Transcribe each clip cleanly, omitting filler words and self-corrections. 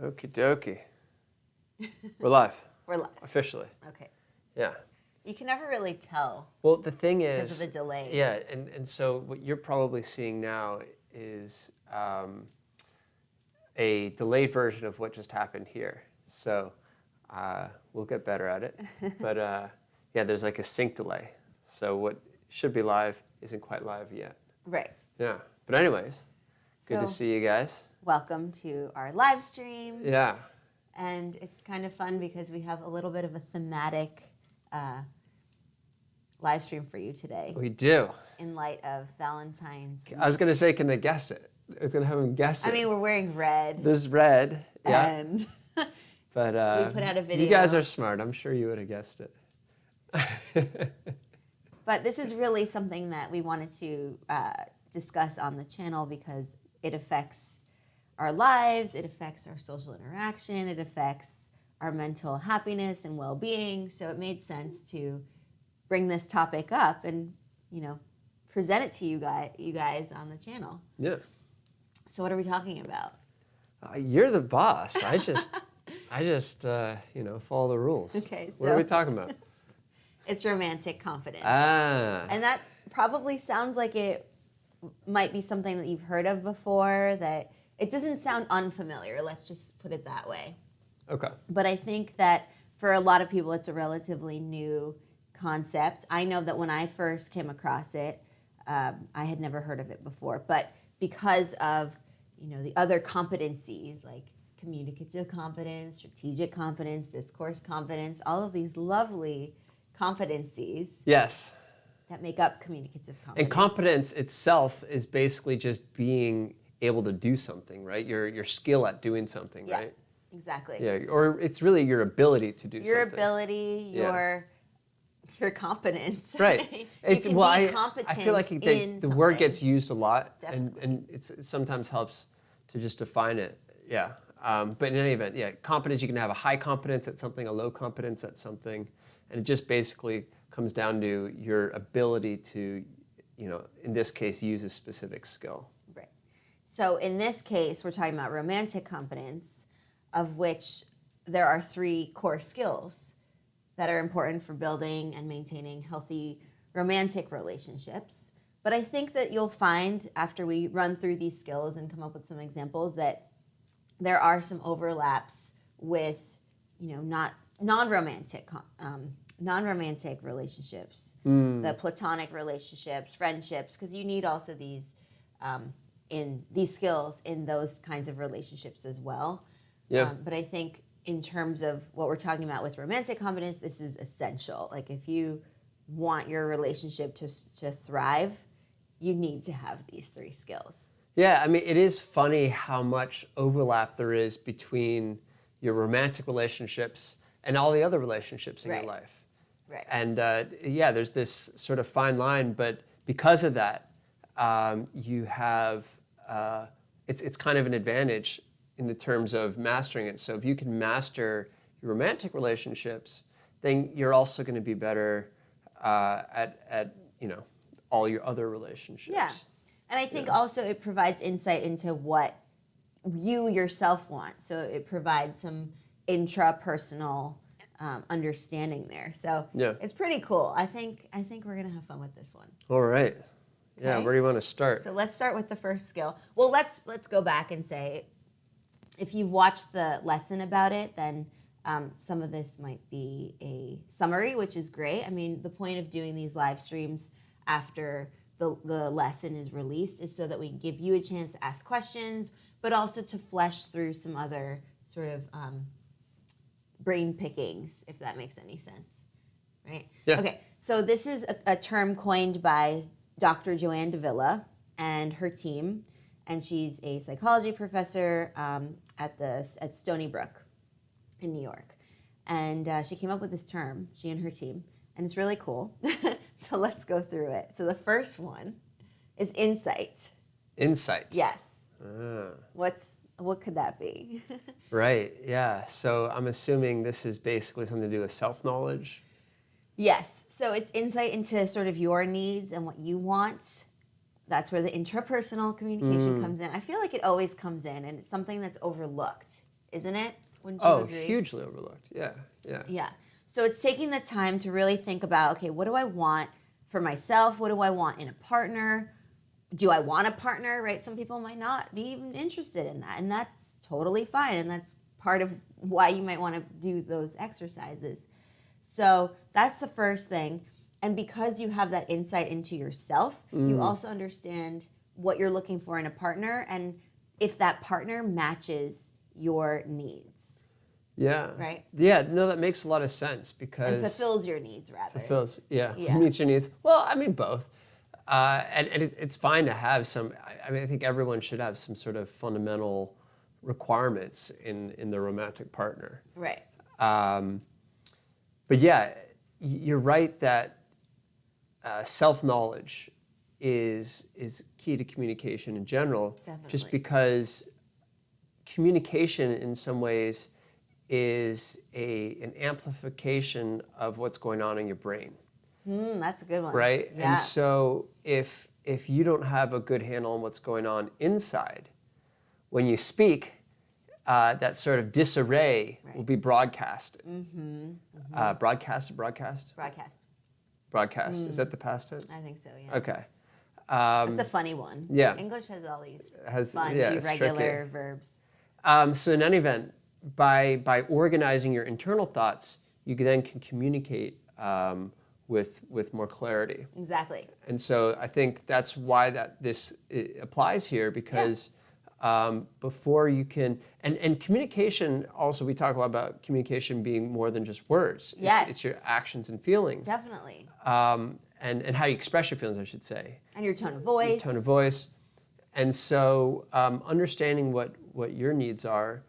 Okie dokie. We're live. We're live. Officially. Okay. Yeah. You can never really tell. Well, the thing is... Because of the delay. Yeah, and so what you're probably seeing now is a delayed version of what just happened here. So we'll get better at it. But yeah, there's like a sync delay. So what should be live isn't quite live yet. Right. Yeah. But anyways, good to see you guys. Welcome to our live stream. Yeah. And it's kind of fun because we have a little bit of a thematic live stream for you today. We do. In light of Valentine's week. I was going to say, can they guess it? I was going to have them guess it. I mean, we're wearing red. There's red. Yeah. And but we put out a video. You guys are smart. I'm sure you would have guessed it. But this is really something that we wanted to discuss on the channel because it affects our lives, it affects our social interaction, it affects our mental happiness and well-being. So it made sense to bring this topic up and, you know, present it to you guys on the channel. Yeah. So what are we talking about? You're the boss. I just follow the rules. Okay. So what are we talking about? It's romantic confidence. And that probably sounds like it might be something that you've heard of before, that it doesn't sound unfamiliar. Let's just put it that way. Okay. But I think that for a lot of people, it's a relatively new concept. I know that when I first came across it, I had never heard of it before. But because of, the other competencies like communicative competence, strategic competence, discourse competence, all of these lovely competencies. Yes. That make up communicative competence. And competence itself is basically just being able to do something, right? Your skill at doing something, yeah, right? Exactly. Yeah, or it's really your ability to do something. Your ability, your competence. Right. I feel like the word gets used a lot, and it sometimes helps to just define it. Yeah. But in any event, yeah, competence, you can have a high competence at something, a low competence at something, and it just basically comes down to your ability to, in this case, use a specific skill. Right. So in this case, we're talking about romantic competence, of which there are 3 core skills that are important for building and maintaining healthy romantic relationships. But I think that you'll find after we run through these skills and come up with some examples that there are some overlaps with, non-romantic relationships, the platonic relationships, friendships, because you need also these skills in those kinds of relationships as well. Yeah. But I think in terms of what we're talking about with romantic competence, this is essential. Like if you want your relationship to thrive, you need to have these 3 skills. Yeah, I mean, it is funny how much overlap there is between your romantic relationships and all the other relationships in your life. Right. And there's this sort of fine line, but because of that, you have, it's kind of an advantage in the terms of mastering it. So if you can master your romantic relationships, then you're also going to be better at all your other relationships. Yeah. And I think also it provides insight into what you yourself want. So it provides some intrapersonal understanding there. So it's pretty cool. I think we're going to have fun with this one. All right. Yeah, Okay. where do you want to start? So let's start with the first skill. Well, let's go back and say, if you've watched the lesson about it, then some of this might be a summary, which is great. I mean, the point of doing these live streams after the lesson is released is so that we give you a chance to ask questions, but also to flesh through some other sort of brain pickings, if that makes any sense, right? Yeah. Okay, so this is a term coined by Dr. Joanne Davila and her team, and she's a psychology professor at Stony Brook in New York. And she came up with this term, she and her team, and it's really cool. So let's go through it. So the first one is insight. Insight. Yes. What could that be? Right, yeah. So I'm assuming this is basically something to do with self-knowledge. Yes. So it's insight into sort of your needs and what you want. That's where the interpersonal communication comes in. I feel like it always comes in, and it's something that's overlooked isn't it? Wouldn't you Oh, agree? hugely overlooked. Yeah, yeah. Yeah. So it's taking the time to really think about, okay, what do I want for myself? What do I want in a partner? Do I want a partner, right? Some people might not be even interested in that, and that's totally fine, and that's part of why you might want to do those exercises. So that's the first thing. And because you have that insight into yourself, you also understand what you're looking for in a partner and if that partner matches your needs. Yeah. Right? Yeah, no, that makes a lot of sense And because... fulfills your needs, rather. Fulfills, yeah. Yeah. Meets your needs. Well, I mean, both. And it's fine to have some, I mean, I think everyone should have some sort of fundamental requirements in their romantic partner. Right. But yeah, you're right that self-knowledge is key to communication in general. Definitely. Just because communication in some ways is an amplification of what's going on in your brain. That's a good one. Right? Yeah. And so if you don't have a good handle on what's going on inside, when you speak, that sort of disarray will be broadcasted. Broadcast? Broadcast. Broadcast. Is that the past tense? I think so, yeah. Okay. It's a funny one. Yeah. English has all these Yeah, it's irregular tricky. verbs. So in any event, by organizing your internal thoughts, you then can communicate with more clarity. Exactly. And so I think that's why this applies here, because before you can, and communication also, we talk a lot about communication being more than just words. Yes. It's your actions and feelings. Definitely. And how you express your feelings, I should say. And your tone of voice. Your tone of voice. And so understanding what your needs are,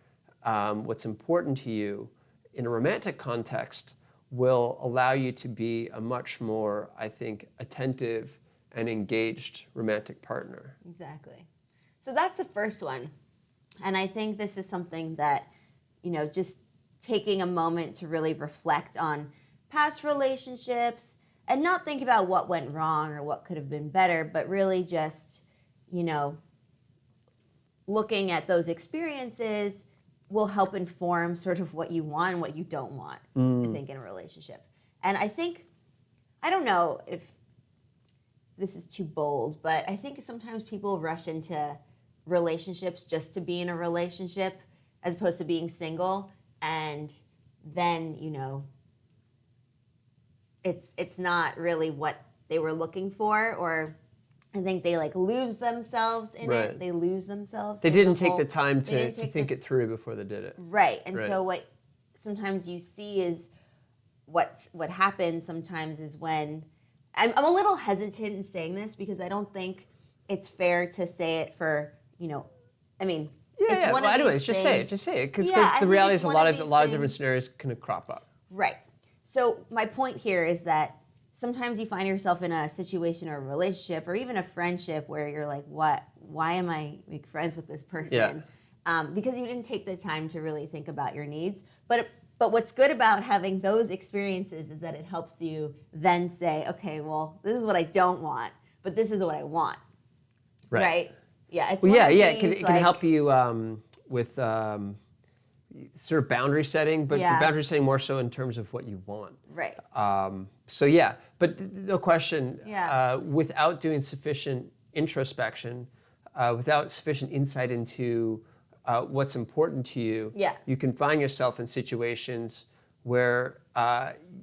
what's important to you in a romantic context will allow you to be a much more, I think, attentive and engaged romantic partner. Exactly. So that's the first one. And I think this is something that, just taking a moment to really reflect on past relationships and not think about what went wrong or what could have been better, but really just, looking at those experiences will help inform sort of what you want and what you don't want, I think, in a relationship. And I think, I don't know if this is too bold, but I think sometimes people rush into relationships just to be in a relationship as opposed to being single. And then, it's not really what they were looking for, or I think they lose themselves in Right. it. They lose themselves. They in didn't the take whole- the time they to didn't take think it through before they did it. Right. And Right. so what sometimes you see is what happens sometimes is when I'm a little hesitant in saying this because I don't think it's fair to say it for, I mean, it's Yeah. one Well, of anyways, these just things. say it. Just say it, because Yeah, I the think reality it's is a one lot of of these different things. scenarios can crop up. Right. So my point here is that sometimes you find yourself in a situation or a relationship or even a friendship where you're like, what? Why am I friends with this person? Yeah. Because you didn't take the time to really think about your needs. But what's good about having those experiences is that it helps you then say, okay, well, this is what I don't want, but this is what I want. Right? Yeah. It's Well, one of it these, can help you with sort of boundary setting, but Yeah. boundary setting more so in terms of what you want. Right. So yeah, but no question, Yeah. without doing sufficient introspection, without sufficient insight into what's important to you, Yeah. you can find yourself in situations where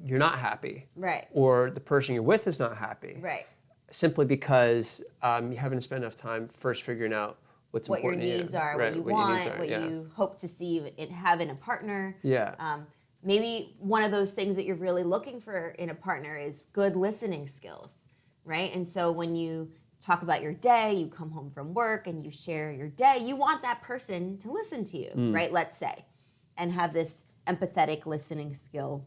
you're not happy, Right. or the person you're with is not happy, Right. simply because you haven't spent enough time first figuring out what's What your important to you. needs are, Right, what you your want, needs are, what yeah. you hope to see it have in a partner. Yeah. Maybe one of those things that you're really looking for in a partner is good listening skills, right? And so when you talk about your day, you come home from work and you share your day, you want that person to listen to you, right? Let's say, and have this empathetic listening skill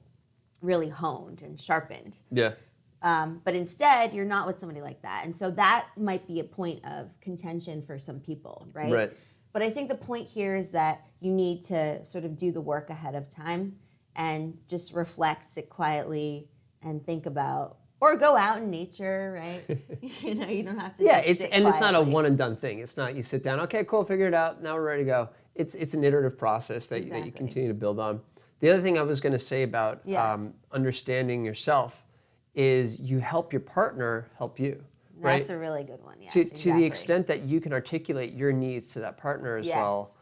really honed and sharpened. Yeah. But instead, you're not with somebody like that. And so that might be a point of contention for some people, right? Right. But I think the point here is that you need to sort of do the work ahead of time and just reflect, sit quietly, and think about, or go out in nature, right? You don't have to. Yeah, just sit it's not a quietly. one and done thing. It's not you sit down, okay, cool, figure it out, now we're ready to go. it's an iterative process that you continue to build on. The other thing I was going to say about understanding yourself is you help your partner help you. Right? That's a really good one. Yes, to the extent that you can articulate your needs to that partner as well,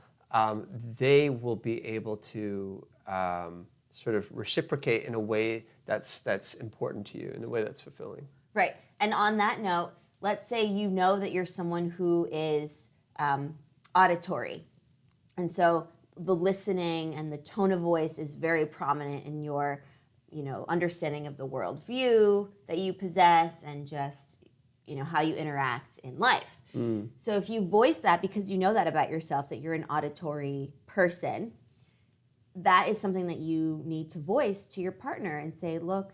they will be able to sort of reciprocate in a way that's important to you, in a way that's fulfilling. Right. And on that note, let's say you know that you're someone who is auditory. And so the listening and the tone of voice is very prominent in your, understanding of the worldview that you possess and just, how you interact in life. So if you voice that because you know that about yourself, that you're an auditory person, that is something that you need to voice to your partner and say, look,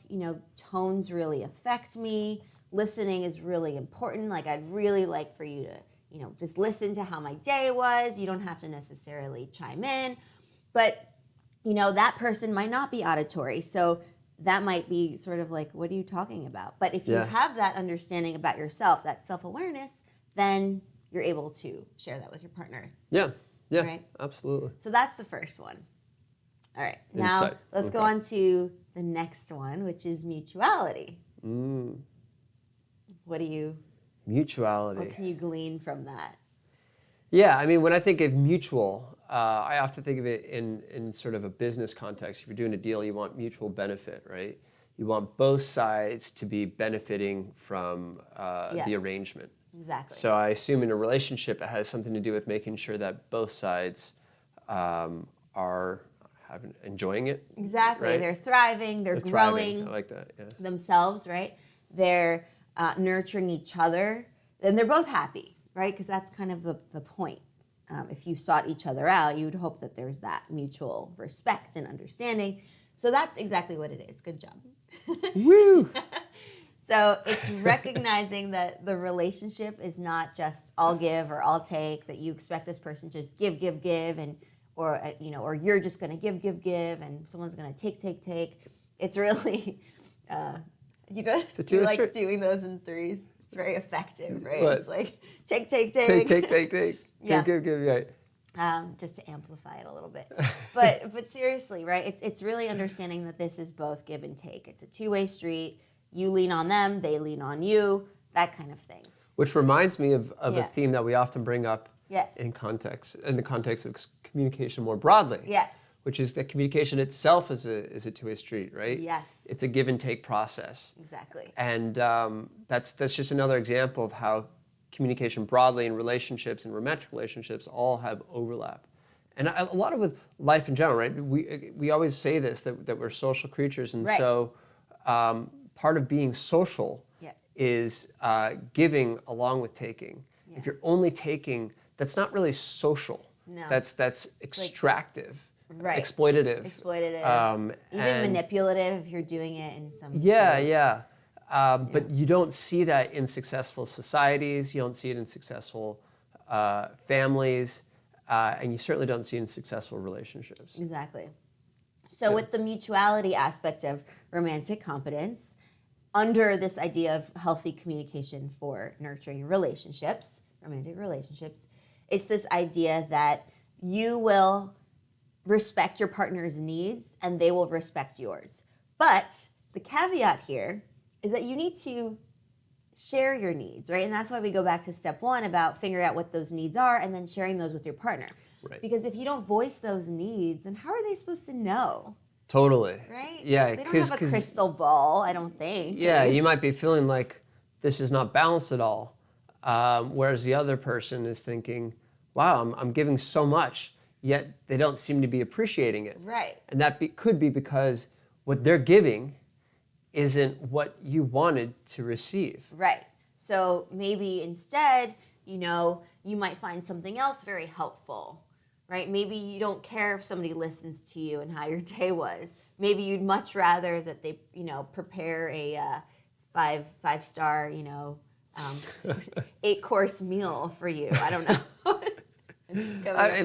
tones really affect me. Listening is really important. Like, I'd really like for you to, just listen to how my day was. You don't have to necessarily chime in. But, that person might not be auditory. So that might be sort of like, what are you talking about? But if you have that understanding about yourself, that self-awareness, then you're able to share that with your partner. Yeah, right? Absolutely. So that's the first one. All right, now let's go on to the next one, which is mutuality. Mutuality. What can you glean from that? Yeah, I mean, when I think of mutual, I often think of it in sort of a business context. If you're doing a deal, you want mutual benefit, right? You want both sides to be benefiting from the arrangement. Exactly. So I assume in a relationship, it has something to do with making sure that both sides are enjoying it. Exactly. Right? They're thriving. They're growing. I like that. Yeah. Themselves, right? They're nurturing each other. And they're both happy, right? Because that's kind of the point. If you sought each other out, you would hope that there's that mutual respect and understanding. So that's exactly what it is. Good job. Woo! So it's recognizing that the relationship is not just all give or all take, that you expect this person to just give, and or you're just going to give, and someone's going to take. It's really, it's a you like street. doing those in threes. It's very effective, right? What? It's like take. Yeah. Give, right. Just to amplify it a little bit. But seriously, right? It's really understanding that this is both give and take. It's a two-way street. You lean on them, they lean on you, that kind of thing. Which reminds me of a theme that we often bring up in the context of communication more broadly. Yes. Which is that communication itself is a two-way street, right? Yes. It's a give and take process. Exactly. And that's just another example of how communication broadly in relationships and romantic relationships all have overlap. And a lot of with life in general, right? We always say this, that we're social creatures, and so part of being social is giving along with taking. Yeah. If you're only taking, that's not really social. No. That's extractive. Right. Exploitative. Even manipulative if you're doing it in some But you don't see that in successful societies. You don't see it in successful families. And you certainly don't see it in successful relationships. Exactly. So with the mutuality aspect of romantic competence, under this idea of healthy communication for nurturing relationships, romantic relationships, it's this idea that you will respect your partner's needs and they will respect yours. But the caveat here is that you need to share your needs, right? And that's why we go back to step one about figuring out what those needs are and then sharing those with your partner. Right. Because if you don't voice those needs, then how are they supposed to know? Totally. Right? Yeah. They don't have a crystal ball, I don't think. Yeah, you might be feeling like this is not balanced at all. Whereas the other person is thinking, wow, I'm giving so much, yet they don't seem to be appreciating it. Right. And that could be because what they're giving isn't what you wanted to receive. Right. So maybe instead, you might find something else very helpful, right? Maybe you don't care if somebody listens to you and how your day was. Maybe you'd much rather that they, prepare a five-star, 8-course meal for you. I don't know.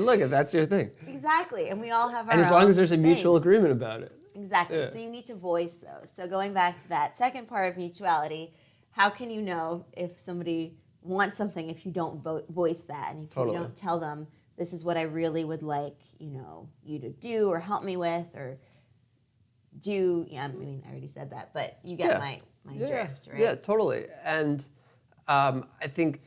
Look, if that's your thing. Exactly. And we all have our own. And as long as there's a things. mutual agreement about it. Exactly. Yeah. So you need to voice those. So going back to that second part of mutuality, how can you know if somebody wants something if you don't voice that and if you don't tell them this is what I really would like, you to do or help me with or do. Yeah, I mean, I already said that, but you get my drift, right? Yeah, totally. And I think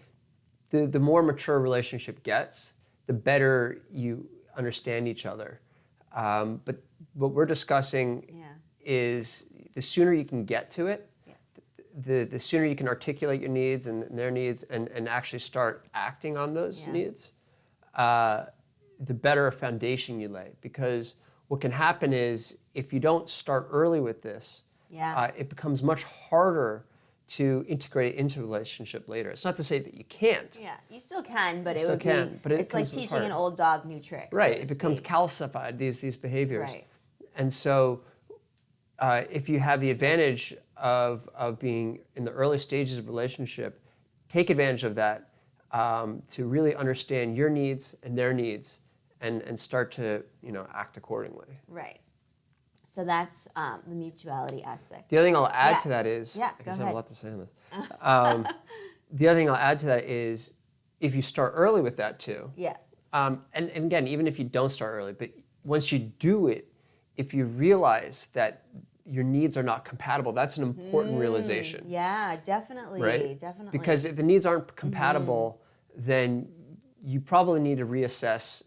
the more mature a relationship gets, the better you understand each other. But what we're discussing is the sooner you can get to it, the sooner you can articulate your needs and their needs and actually start acting on those needs, the better a foundation you lay. Because what can happen is if you don't start early with this, it becomes much harder to integrate it into a relationship later. It's not to say that you can't. Yeah, you still can, but it's like teaching an old dog new tricks. Right, it becomes calcified, these behaviors. Right. And so if you have the advantage of being in the early stages of a relationship, take advantage of that to really understand your needs and their needs and start to act accordingly. Right. So that's the mutuality aspect. The other thing I'll add to that is, I guess I have a lot to say on this. The other thing I'll add to that is if you start early with that too. Yeah. And again, even if you don't start early, but once you do it, if you realize that your needs are not compatible, that's an important realization. Yeah, definitely. Right? Definitely. Because if the needs aren't compatible, then you probably need to reassess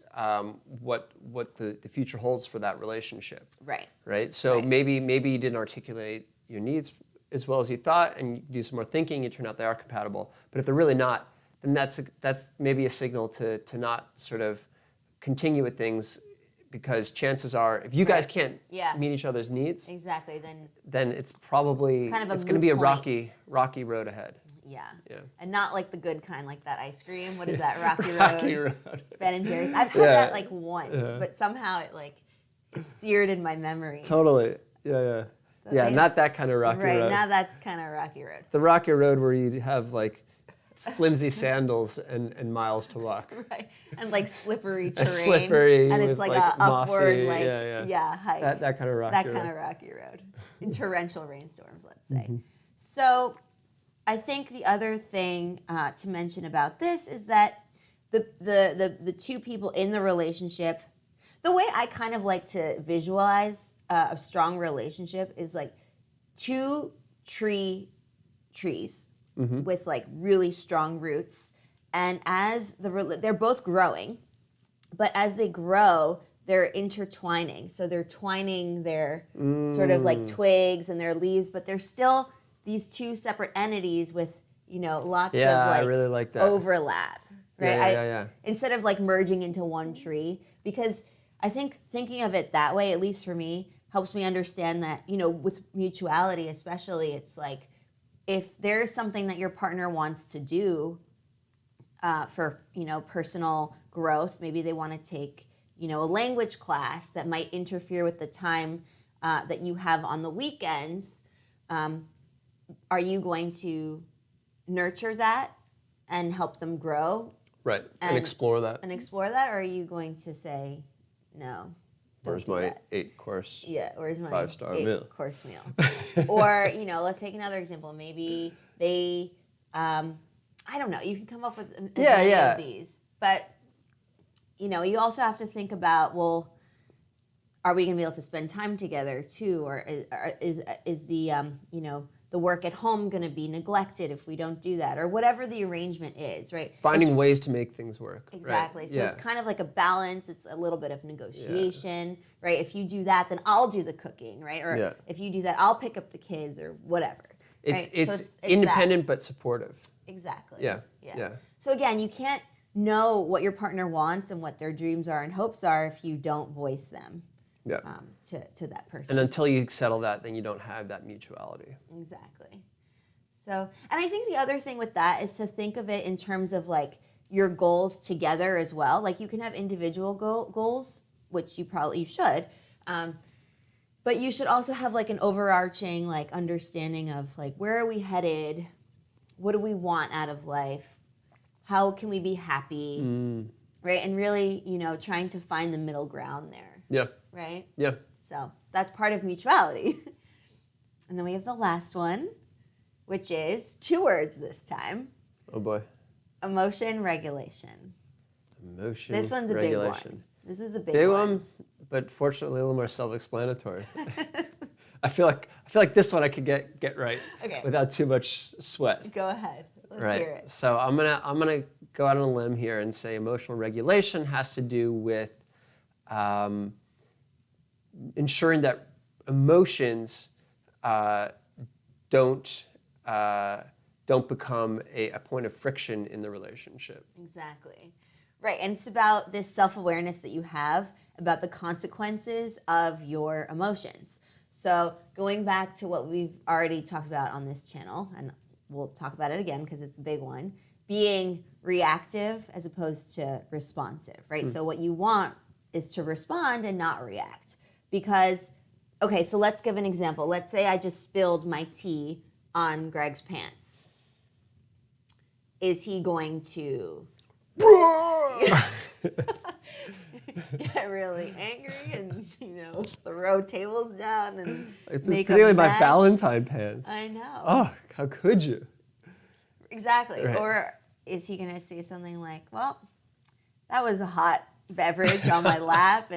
what the future holds for that relationship. Right. Right. So maybe you didn't articulate your needs as well as you thought, and you do some more thinking. You turn out they are compatible. But if they're really not, then that's maybe a signal to not sort of continue with things, because chances are, if you guys can't meet each other's needs, exactly, then it's probably it's going to be a rocky road ahead. Yeah. Yeah. And not like the good kind, like that ice cream. What is that? Rocky Road. Rocky Road. Ben and Jerry's. I've had that like once, but somehow it's seared in my memory. Totally. Yeah. Yeah, not that kind of rocky road. Right, not that kind of rocky road. The rocky road where you have like flimsy sandals and miles to walk. Right, and like slippery terrain. And slippery. And it's like a upward, mossy, hike. That kind of rocky road. That kind of rocky road. In torrential rainstorms, let's say. So I think the other thing to mention about this is that the two people in the relationship, the way I kind of like to visualize a strong relationship is like two trees with like really strong roots, and as they're both growing, but as they grow, they're intertwining. So they're twining their sort of like twigs and their leaves, but they're still these two separate entities with lots of like I really like that overlap, right? Yeah. Instead of like merging into one tree, because I think thinking of it that way, at least for me, helps me understand that, with mutuality especially, it's like if there's something that your partner wants to do for, personal growth, maybe they want to take, a language class that might interfere with the time that you have on the weekends, are you going to nurture that and help them grow? Right, and explore that. Or are you going to say, no? Where's my 8-course, where's my 5-star meal? 8-course meal? Or, let's take another example. Maybe they, I don't know, you can come up with many of these. But, you also have to think about, well, are we going to be able to spend time together too? Or is the, the work at home going to be neglected if we don't do that? Or whatever the arrangement is, right? Finding ways to make things work. Exactly. Right? So it's kind of like a balance. It's a little bit of negotiation, right? If you do that, then I'll do the cooking, right? Or if you do that, I'll pick up the kids or whatever. It's right? So it's independent but supportive. Exactly. Yeah. So again, you can't know what your partner wants and what their dreams are and hopes are if you don't voice them. Yeah. To that person. And until you settle that, then you don't have that mutuality. Exactly. So, and I think the other thing with that is to think of it in terms of like your goals together as well. Like you can have individual goals, which you should, but you should also have like an overarching like understanding of like where are we headed, what do we want out of life, how can we be happy, right? And really, trying to find the middle ground there. Yeah. Right? Yeah. So that's part of mutuality. And then we have the last one, which is 2 words this time. Oh boy. Emotion regulation. Emotion This one's a regulation. big one. This is a big, Big one, but fortunately a little more self-explanatory. I feel like this one I could get right without too much sweat. Go ahead. Let's hear it. So I'm gonna go out on a limb here and say emotional regulation has to do with ensuring that emotions don't become a point of friction in the relationship. Exactly. Right, and it's about this self-awareness that you have about the consequences of your emotions. So going back to what we've already talked about on this channel, and we'll talk about it again because it's a big one, being reactive as opposed to responsive, right? So what you want is to respond and not react. Because, okay, so let's give an example. Let's say I just spilled my tea on Greg's pants. Is he going to get really angry and, throw tables down and make a particularly mess? my valentine pants. I know. Oh, how could you? Exactly. Right. Or is he going to say something like, well, that was a hot beverage on my lap,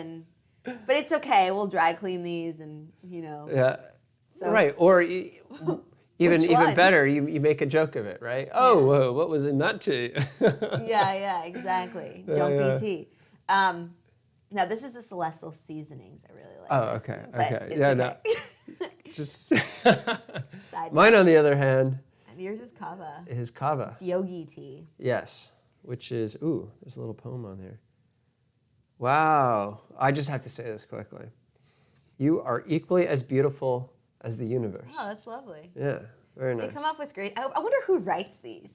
but it's okay. We'll dry clean these and, Yeah. So, right. Or even better, you make a joke of it, right? Oh, whoa, what was in that tea? Yeah, exactly. Jumpy tea. Now, this is the celestial seasonings. I really like Oh, this, okay. but Okay. it's Yeah, okay. no. Just Side mine, note. on the other hand, And yours is kava. is kava. It's yogi tea. Yes, which is, there's a little poem on here. Wow. I just have to say this quickly. You are equally as beautiful as the universe. Oh, that's lovely. Yeah, very nice. They come up with great. I wonder who writes these.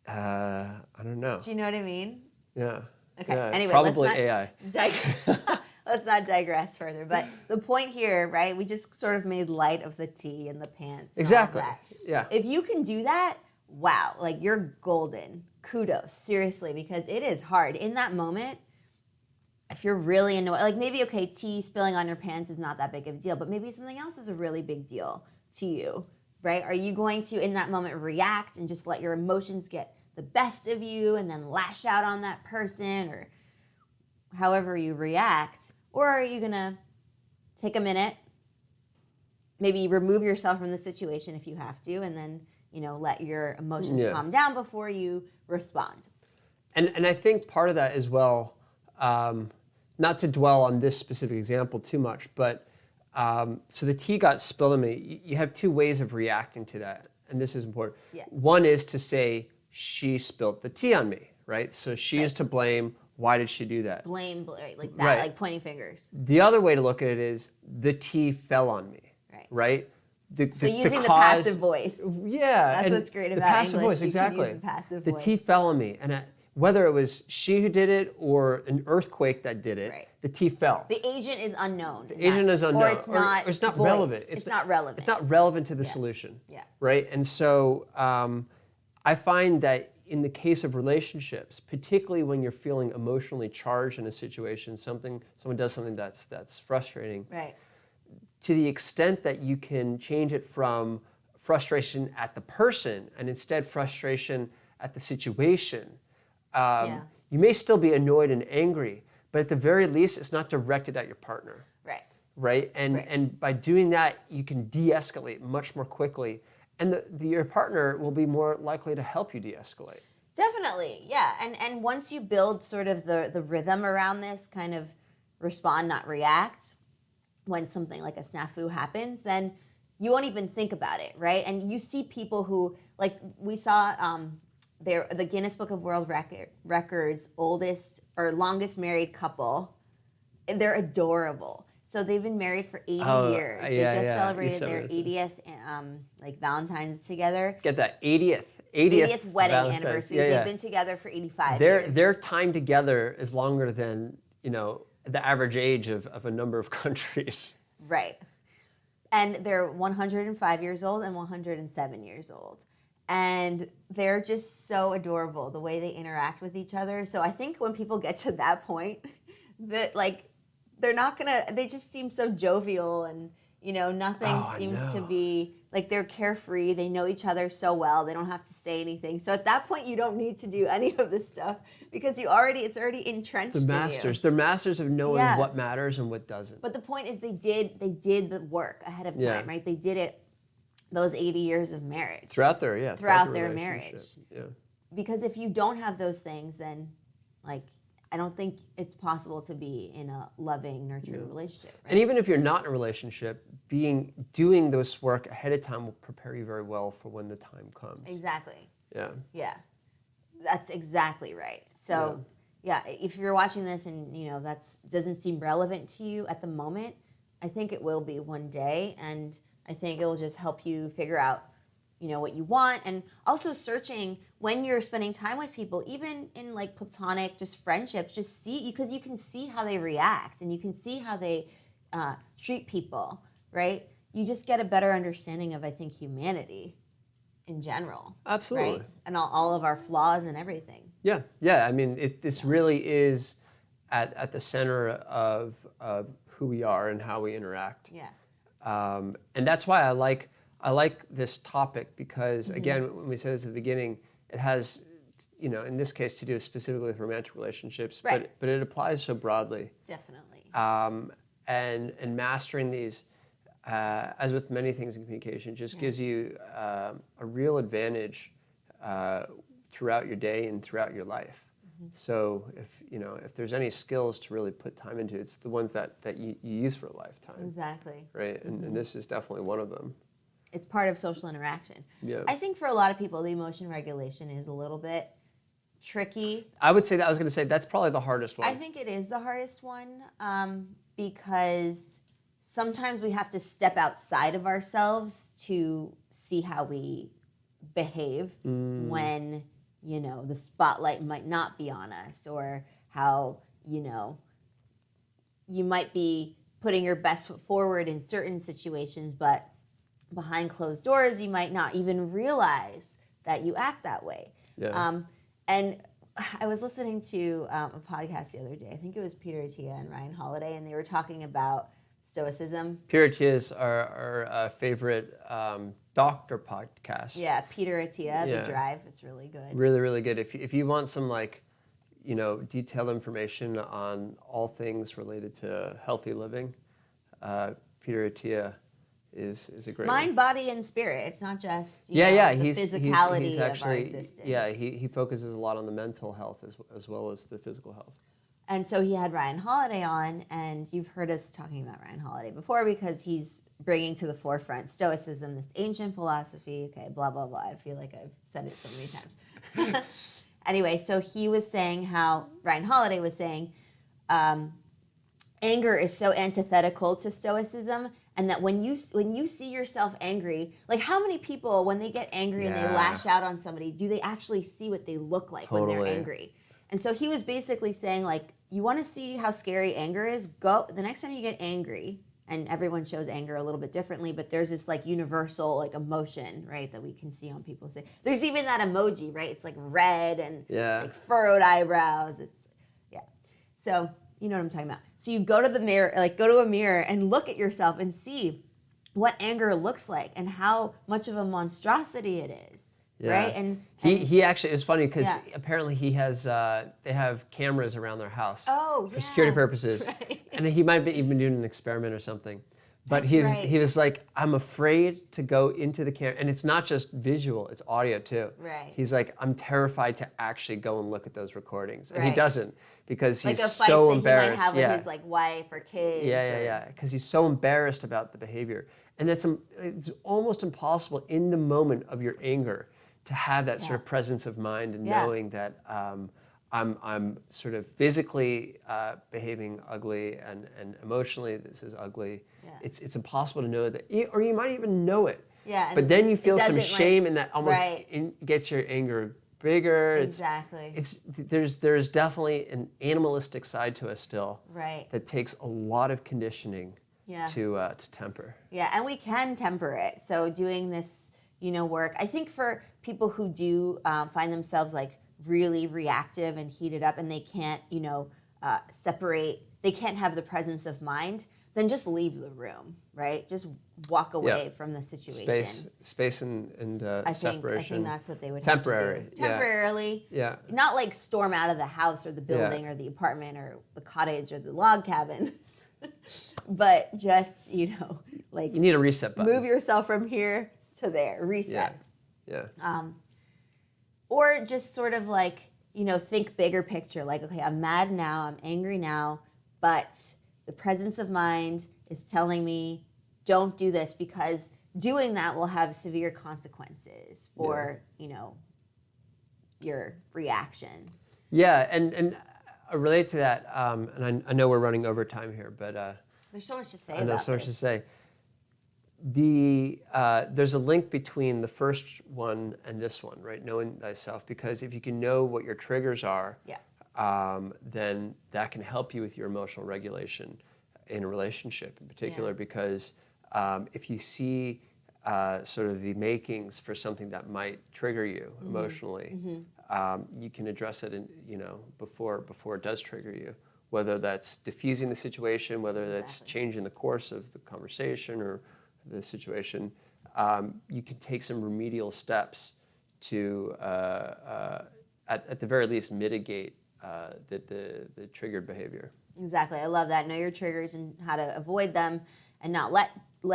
I don't know. Do you know what I mean? Yeah. Okay. Yeah, Anyway, probably let's not AI. let's not digress further. But the point here, right? We just sort of made light of the tea and the pants. And Exactly. all of that. Yeah. If you can do that, wow! Like you're golden. Kudos, seriously, because it is hard in that moment. If you're really annoyed, like maybe, okay, tea spilling on your pants is not that big of a deal, but maybe something else is a really big deal to you, right? Are you going to, in that moment, react and just let your emotions get the best of you and then lash out on that person or however you react? Or are you going to take a minute, maybe remove yourself from the situation if you have to, and then, let your emotions calm down before you respond? And I think part of that as well, not to dwell on this specific example too much, but so the tea got spilled on me. You have two ways of reacting to that, and this is important. Yeah. One is to say, she spilled the tea on me, right? So she is to blame. Why did she do that? Blame, like that, Right. like pointing fingers. The other way to look at it is, the tea fell on me, right? So using the passive voice. Yeah. That's what's great the about passive English. voice, You can exactly. use the passive The voice. tea fell on me, and whether it was she who did it or an earthquake that did it, the tea fell. The agent is unknown. The agent is unknown. Or it's not, or it's not voice. relevant. It's not relevant. It's not relevant to the solution. Yeah. Right? And so I find that in the case of relationships, particularly when you're feeling emotionally charged in a situation, someone does something that's frustrating. Right. To the extent that you can change it from frustration at the person and instead frustration at the situation, you may still be annoyed and angry, but at the very least, it's not directed at your partner. Right? And by doing that, you can de-escalate much more quickly, and your partner will be more likely to help you de-escalate. Definitely, yeah. And once you build sort of the rhythm around this, kind of respond, not react, when something like a snafu happens, then you won't even think about it, right? And you see people who, like we saw the Guinness Book of World Records oldest or longest married couple, and they're adorable. So they've been married for 80 years. They just celebrated their 80th like Valentine's together. Get that, 80th wedding Valentine's. anniversary. Yeah. They've been together for 85 years. Their time together is longer than, the average age of a number of countries. Right. And they're 105 years old and 107 years old. And they're just so adorable, the way they interact with each other. So I think when people get to that point, that like, they just seem so jovial and, Nothing Oh, I seems to know. be like they're carefree. They know each other so well. They don't have to say anything. So at that point, you don't need to do any of this stuff because it's already entrenched They're masters of knowing Yeah. what matters and what doesn't. But the point is they did the work ahead of time, Yeah. right? They did it those 80 years of marriage. Throughout their their marriage. Yeah. Because if you don't have those things, then I don't think it's possible to be in a loving, nurturing relationship. Right? And even if you're not in a relationship, doing this work ahead of time will prepare you very well for when the time comes. Exactly. Yeah. Yeah. That's exactly right. So, yeah, if you're watching this and, that's doesn't seem relevant to you at the moment, I think it will be one day. And I think it'll just help you figure out, what you want. And also searching when you're spending time with people, even in platonic, just friendships, just see, because you can see how they react and you can see how they treat people, right? You just get a better understanding of, I think, humanity in general. Absolutely. Right? And all of our flaws and everything. Yeah. I mean, this really is at the center of who we are and how we interact. Yeah. And that's why I like this topic because, again, when we said this at the beginning, it has, in this case, to do specifically with romantic relationships, Right. but it applies so broadly. Definitely. And mastering these, as with many things in communication, just gives you a real advantage throughout your day and throughout your life. So if there's any skills to really put time into, it's the ones that you use for a lifetime. Exactly. Right, and this is definitely one of them. It's part of social interaction. Yeah. I think for a lot of people, the emotion regulation is a little bit tricky. I was going to say that's probably the hardest one. I think it is the hardest one because sometimes we have to step outside of ourselves to see how we behave when, the spotlight might not be on us, or how, you might be putting your best foot forward in certain situations, but behind closed doors, you might not even realize that you act that way. Yeah. And I was listening to a podcast the other day. I think it was Peter Attia and Ryan Holiday, and they were talking about Stoicism. Peter Attia is our favorite doctor podcast. Yeah, Peter Attia, The Drive. It's really good. Really, really good. If you want some detailed information on all things related to healthy living, Peter Attia is a great Mind, one. body, and spirit. It's not just the He's physicality actually, of our existence. Yeah, he focuses a lot on the mental health as well as the physical health. And so he had Ryan Holiday on, and you've heard us talking about Ryan Holiday before because he's bringing to the forefront Stoicism, this ancient philosophy, okay, blah, blah, blah. I feel like I've said it so many times. Anyway, so he was saying how, Ryan Holiday was saying, anger is so antithetical to Stoicism, and that when you see yourself angry, like how many people, when they get angry and they lash out on somebody, do they actually see what they look like when they're angry? And so he was basically saying, like, you want to see how scary anger is? Go the next time you get angry, and everyone shows anger a little bit differently, but there's this like universal like emotion, right, that we can see on people. There's even that emoji, right? It's like red and like furrowed eyebrows. So you know what I'm talking about. So you go to the mirror, go to a mirror and look at yourself and see what anger looks like and how much of a monstrosity it is. Yeah. Right, and he actually, it's funny because apparently he has they have cameras around their house for security purposes, and he might be even doing an experiment or something. But he was like, I'm afraid to go into the camera, and it's not just visual; it's audio too. Right. He's like, I'm terrified to actually go and look at those recordings, and he doesn't because he's like a fight so that embarrassed. He might have with his like wife or kids. Because he's so embarrassed about the behavior, and it's almost impossible in the moment of your anger to have that sort of presence of mind and knowing that I'm sort of physically behaving ugly and emotionally this is ugly. Yeah. It's impossible to know that, or you might even know it. Yeah. But then you feel some shame, and that almost gets your anger bigger. Exactly. There's definitely an animalistic side to us still. Right. That takes a lot of conditioning to temper. Yeah, and we can temper it. So doing this work. I think for people who do find themselves like really reactive and heated up, and they can't, separate. They can't have the presence of mind. then just leave the room, right? Just walk away from the situation. Space and separation. I think that's what they would Temporary, have to do. Temporarily. Yeah. Not like storm out of the house or the building or the apartment or the cottage or the log cabin. But just, like... You need a reset button. Move yourself from here to there. Reset. Yeah. Or just sort of like, think bigger picture. Like, okay, I'm mad now. I'm angry now. But the presence of mind is telling me don't do this because doing that will have severe consequences for, your reaction. Yeah, and I relate to that. And I know we're running over time here, but there's so much to say I know so much to say. There's a link between the first one and this one, right? Knowing thyself, because if you can know what your triggers are, then that can help you with your emotional regulation in a relationship in particular, because if you see sort of the makings for something that might trigger you emotionally, you can address it before it does trigger you, whether that's diffusing the situation, whether that's changing the course of the conversation or the situation. You can take some remedial steps to, at the very least, mitigate the triggered behavior. Exactly. I love that. Know your triggers and how to avoid them and not let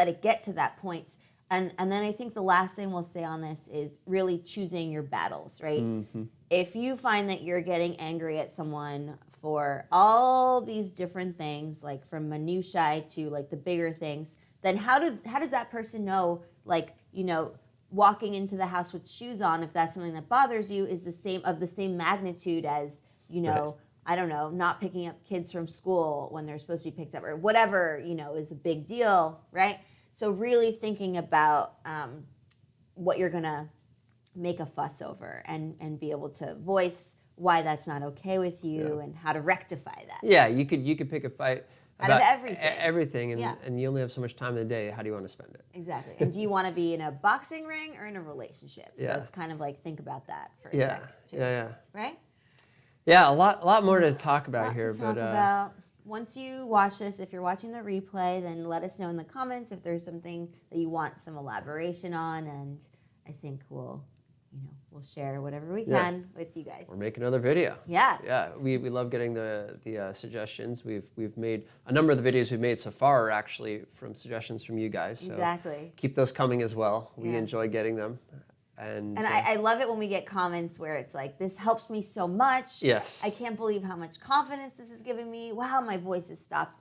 it get to that point. And then I think the last thing we'll say on this is really choosing your battles, right? Mm-hmm. If you find that you're getting angry at someone for all these different things, like from minutiae to like the bigger things, then how does that person know, like, walking into the house with shoes on, if that's something that bothers you, is the same magnitude as, Right. I don't know, not picking up kids from school when they're supposed to be picked up or whatever, is a big deal, right? So really thinking about what you're going to make a fuss over and be able to voice why that's not okay with you and how to rectify that. Yeah, you could pick a fight about everything, and you only have so much time in the day. How do you want to spend it? Exactly. And do you want to be in a boxing ring or in a relationship? So it's kind of like think about that for a sec, too. Yeah. Right? Yeah, a lot more to talk about here. About. Once you watch this, if you're watching the replay, then let us know in the comments if there's something that you want some elaboration on, and I think we'll share whatever we can with you guys. Or make another video. Yeah. We love getting the suggestions. We've made a number of the videos we've made so far are actually from suggestions from you guys. So exactly. Keep those coming as well. We enjoy getting them. And I love it when we get comments where it's like, this helps me so much. Yes. I can't believe how much confidence this is giving me. Wow, my voice has stopped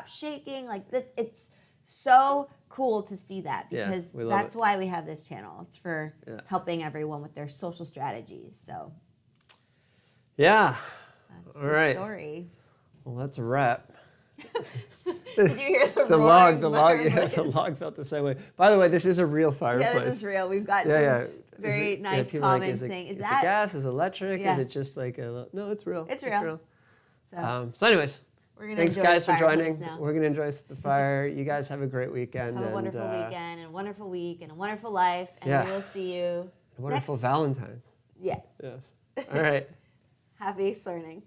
shaking. Like, it's so cool to see that, because that's why we have this channel. It's for helping everyone with their social strategies. So yeah. That's all right. Story. Well, that's a wrap. Did you hear the log? The log felt the same way. By the way, this is a real fireplace. Yeah, this is real. We've got some very nice comments saying, is that gas? Is it electric? Is it just like no? It's real. It's real. So anyways, thanks guys for joining. Now. We're gonna enjoy the fire. You guys have a great weekend. Have a wonderful weekend and a wonderful week and a wonderful life. And we'll see you. A wonderful Valentine's. Yes. All right. Happy Explearning.